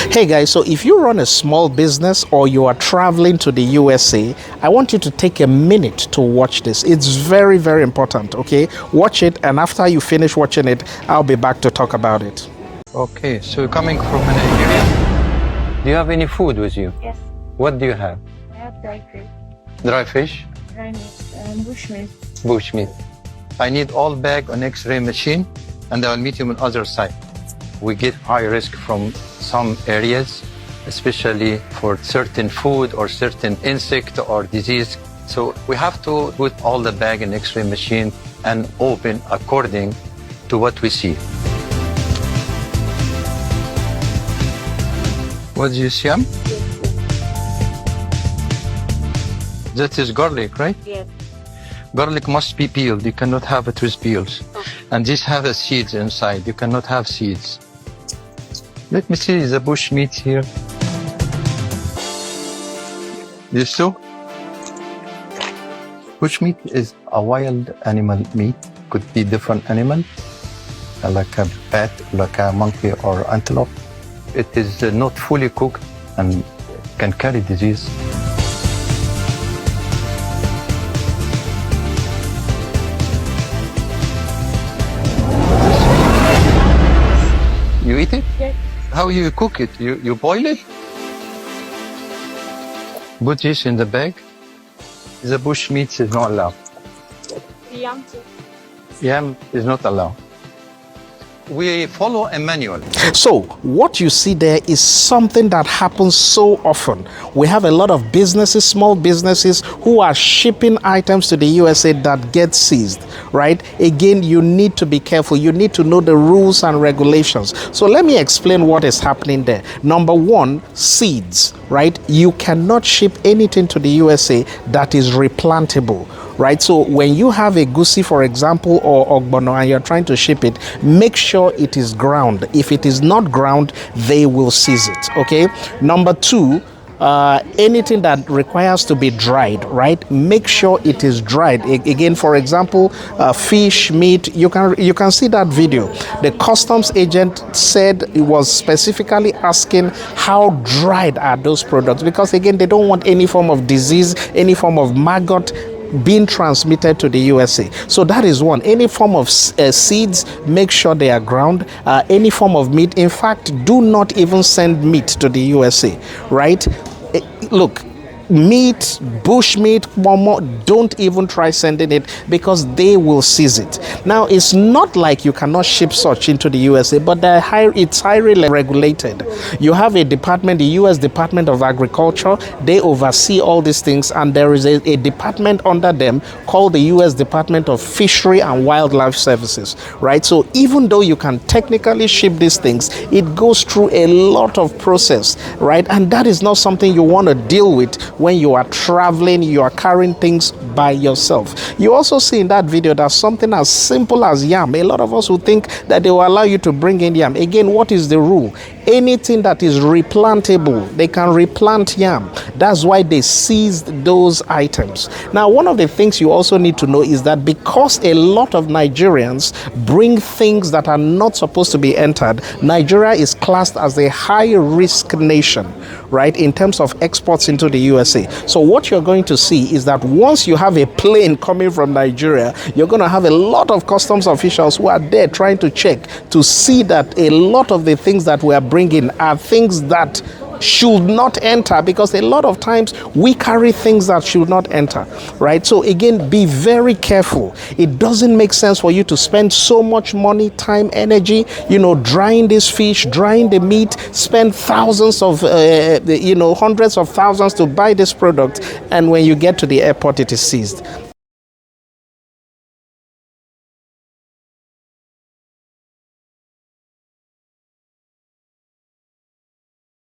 Hey guys, so if you run a small business or you are traveling to the USA, I want you to take a minute to watch this. It's very, very important, okay? Watch it, and after you finish watching it, I'll be back to talk about it. Okay, so coming from Nigeria, do you have any food with you? Yes, What do you have? I have dry fish, Dry fish? dry meat, bushmeat. Bush meat. I need all bag on X-ray machine, and I will meet you on the other side. We get high risk from some areas, especially for certain food or certain insect or disease. So we have to put all the bag in X-ray machine and open according to what we see. What do you see? That is garlic, right? Yes. Garlic must be peeled. You cannot have it with peels. And these have the seeds inside. You cannot have seeds. Let me see the bush meat here. This too? Bush meat is a wild animal meat. Could be different animal, like a bat, like a monkey or antelope. It is not fully cooked and can carry disease. You eat it? Yes. How you cook it? You boil it? Put this in the bag. The bush meat is not allowed. Yum too. Yam is not allowed. We follow a manual. So, what you see there is something that happens so often. We have a lot of businesses, small businesses, who are shipping items to the USA that get seized, right? Again, you need to be careful. You need to know the rules and regulations. So, let me explain what is happening there. Number one, seeds, right? You cannot ship anything to the USA that is replantable. Right, so when you have a goosey, for example, or ogbono, and you're trying to ship it, make sure it is ground. If it is not ground, they will seize it. Okay. Number two, anything that requires to be dried, right? Make sure it is dried. Again, for example, fish, meat. You can see that video. The customs agent said it was specifically asking how dried are those products, because again, they don't want any form of disease, any form of maggot being transmitted to the USA. So that is one. Any form of seeds, make sure they are ground. Any form of meat, in fact, do not even send meat to the USA, right? Look, meat, bush meat, momo, don't even try sending it, because they will seize it. Now, it's not like you cannot ship such into the USA, but it's highly regulated. You have a department, the US Department of Agriculture. They oversee all these things, and there is a department under them called the US Department of Fishery and Wildlife Services, right? So even though you can technically ship these things, it goes through a lot of process, right? And that is not something you want to deal with when you are traveling, you are carrying things by yourself. You also see in that video that something as simple as yam. A lot of us would think that they will allow you to bring in yam. Again, what is the rule? Anything that is replantable, they can replant yam. That's why they seized those items. Now, one of the things you also need to know is that because a lot of Nigerians bring things that are not supposed to be entered, Nigeria is classed as a high-risk nation, right, in terms of exports into the USA. So what you're going to see is that once you have a plane coming from Nigeria, you're going to have a lot of customs officials who are there trying to check to see that a lot of the things that we are bringing are things that should not enter, because a lot of times we carry things that should not enter, right? So again, be very careful. It doesn't make sense for you to spend so much money, time, energy, drying this fish, drying the meat, spend thousands of hundreds of thousands to buy this product, and when you get to the airport, it is seized.